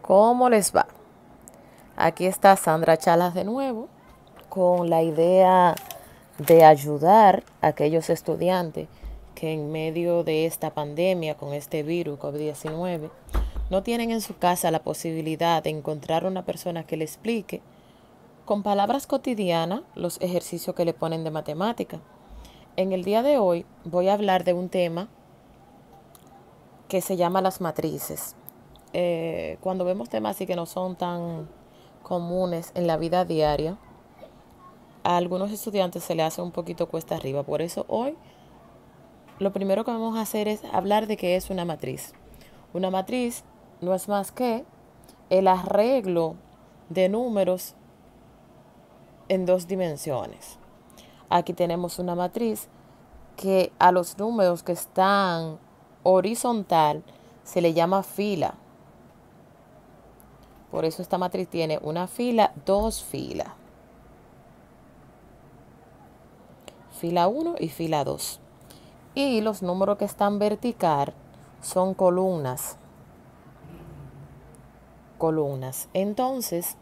¿Cómo les va? Aquí está Sandra Chalas de nuevo con la idea de ayudar a aquellos estudiantes que en medio de esta pandemia con este virus COVID-19 no tienen en su casa la posibilidad de encontrar una persona que le explique con palabras cotidianas los ejercicios que le ponen de matemática. En el día de hoy voy a hablar de un tema que se llama las matrices. Cuando vemos temas así que no son tan comunes en la vida diaria, a algunos estudiantes se les hace un poquito cuesta arriba. Por eso hoy lo primero que vamos a hacer es hablar de qué es una matriz. Una matriz no es más que el arreglo de números en dos dimensiones. Aquí tenemos una matriz que a los números que están horizontal se le llama fila. Por eso esta matriz tiene una fila, dos filas. Fila 1 y fila 2. Y los números que están vertical son columnas. Entonces,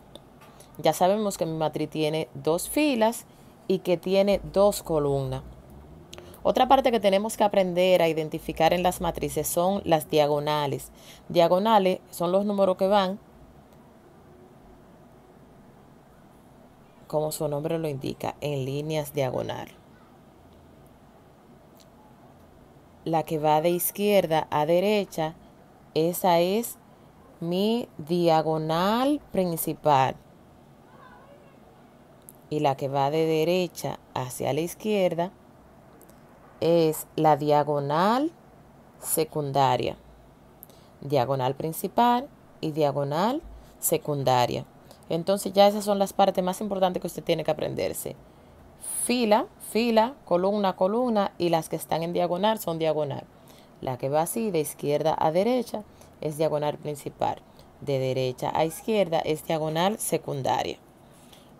ya sabemos que mi matriz tiene dos filas y que tiene dos columnas. Otra parte que tenemos que aprender a identificar en las matrices son las diagonales. Diagonales son los números que van, como su nombre lo indica, en líneas diagonal. La que va de izquierda a derecha, esa es mi diagonal principal. Y la que va de derecha hacia la izquierda es la diagonal secundaria. Diagonal principal y diagonal secundaria. Entonces ya esas son las partes más importantes que usted tiene que aprenderse. Fila, fila, columna, columna, y las que están en diagonal son diagonal. La que va así de izquierda a derecha es diagonal principal. De derecha a izquierda es diagonal secundaria.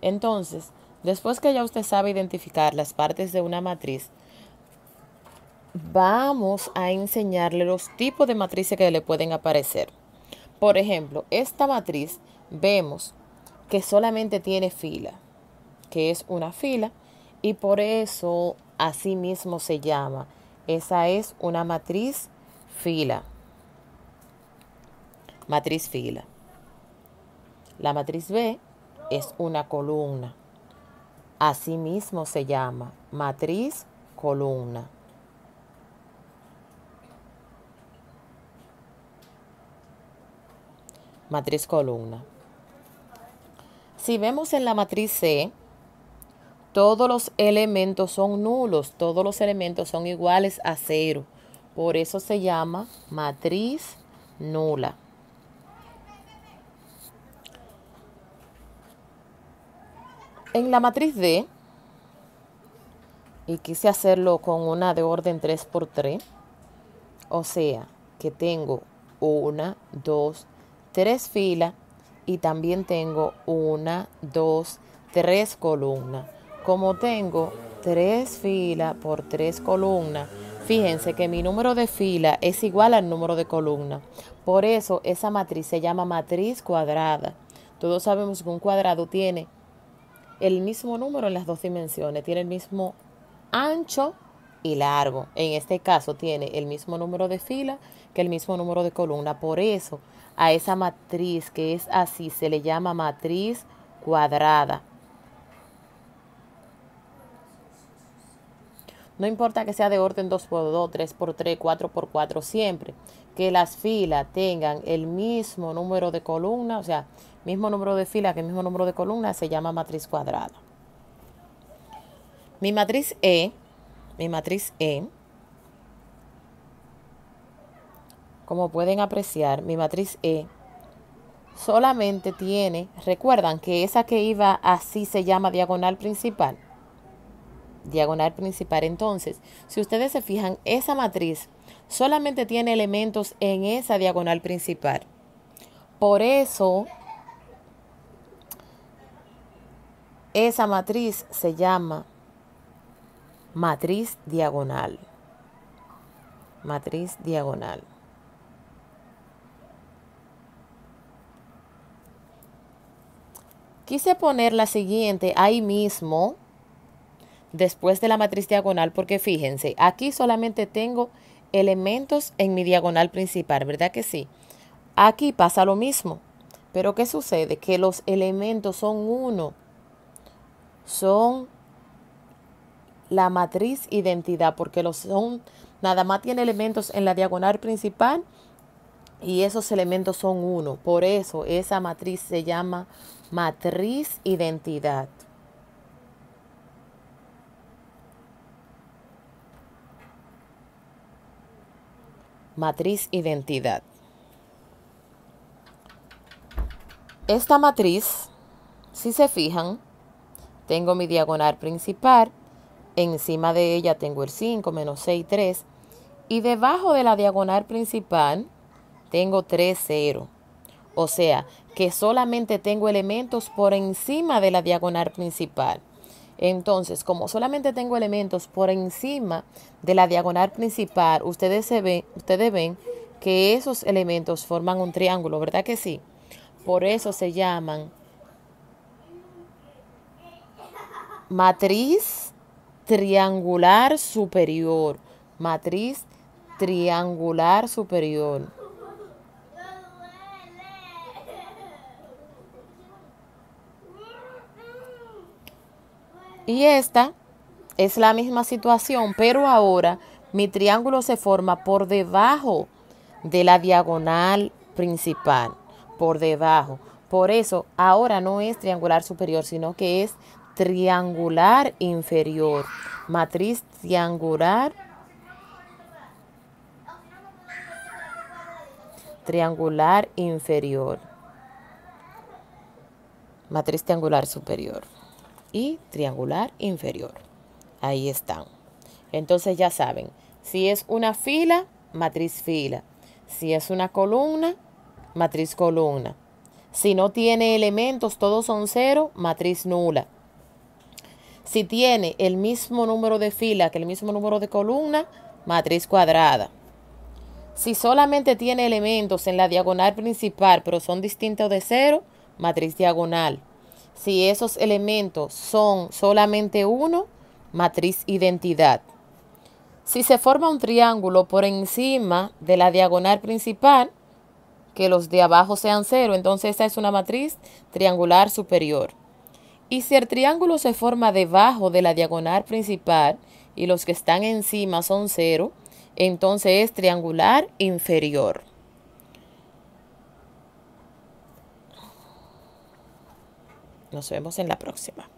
Entonces, después que ya usted sabe identificar las partes de una matriz, vamos a enseñarle los tipos de matrices que le pueden aparecer. Por ejemplo, esta matriz vemos que solamente tiene fila, que es una fila, y por eso así mismo se llama. Esa es una matriz fila. Matriz fila. La matriz B es una columna. Así mismo se llama matriz columna. Matriz columna. Si vemos en la matriz C, todos los elementos son nulos, todos los elementos son iguales a 0. Por eso se llama matriz nula. En la matriz D, y quise hacerlo con una de orden 3×3, o sea, que tengo 1, 2, 3 filas y también tengo 1, 2, 3 columnas. Como tengo 3 filas por 3 columnas, fíjense que mi número de fila es igual al número de columna. Por eso esa matriz se llama matriz cuadrada. Todos sabemos que un cuadrado tiene el mismo número en las dos dimensiones, tiene el mismo ancho y largo. En este caso tiene el mismo número de fila que el mismo número de columna. Por eso a esa matriz que es así se le llama matriz cuadrada. No importa que sea de orden 2×2, 3×3, 4×4, siempre que las filas tengan el mismo número de columnas, o sea, mismo número de filas que el mismo número de columnas, se llama matriz cuadrada. Mi matriz E, como pueden apreciar, mi matriz E solamente tiene, recuerdan que esa que iba así se llama diagonal principal. Diagonal principal. Entonces, si ustedes se fijan, esa matriz solamente tiene elementos en esa diagonal principal. Por eso, esa matriz se llama matriz diagonal. Matriz diagonal. Quise poner la siguiente ahí mismo, después de la matriz diagonal, porque fíjense, aquí solamente tengo elementos en mi diagonal principal, ¿verdad que sí? Aquí pasa lo mismo, pero ¿qué sucede? Que los elementos son uno, son la matriz identidad, porque los son, nada más tiene elementos en la diagonal principal y esos elementos son uno. Por eso esa matriz se llama matriz identidad. Matriz identidad. Esta matriz, si se fijan, tengo mi diagonal principal, encima de ella tengo el 5, menos 6, 3, y debajo de la diagonal principal tengo 3, 0. O sea, que solamente tengo elementos por encima de la diagonal principal. Entonces, como solamente tengo elementos por encima de la diagonal principal, ustedes ven que esos elementos forman un triángulo, ¿verdad que sí? Por eso se llaman matriz triangular superior. Matriz triangular superior. Y esta es la misma situación, pero ahora mi triángulo se forma por debajo de la diagonal principal, por debajo. Por eso ahora no es triangular superior, sino que es triangular inferior. Matriz triangular inferior. Matriz triangular superior y triangular inferior. Ahí están. Entonces ya saben, si es una fila, matriz fila. Si es una columna, matriz columna. Si no tiene elementos, todos son cero, matriz nula. Si tiene el mismo número de fila que el mismo número de columna, matriz cuadrada. Si solamente tiene elementos en la diagonal principal, pero son distintos de cero, matriz diagonal. Si esos elementos son solamente uno, matriz identidad. Si se forma un triángulo por encima de la diagonal principal, que los de abajo sean cero, entonces esta es una matriz triangular superior. Y si el triángulo se forma debajo de la diagonal principal y los que están encima son cero, entonces es triangular inferior. Nos vemos en la próxima.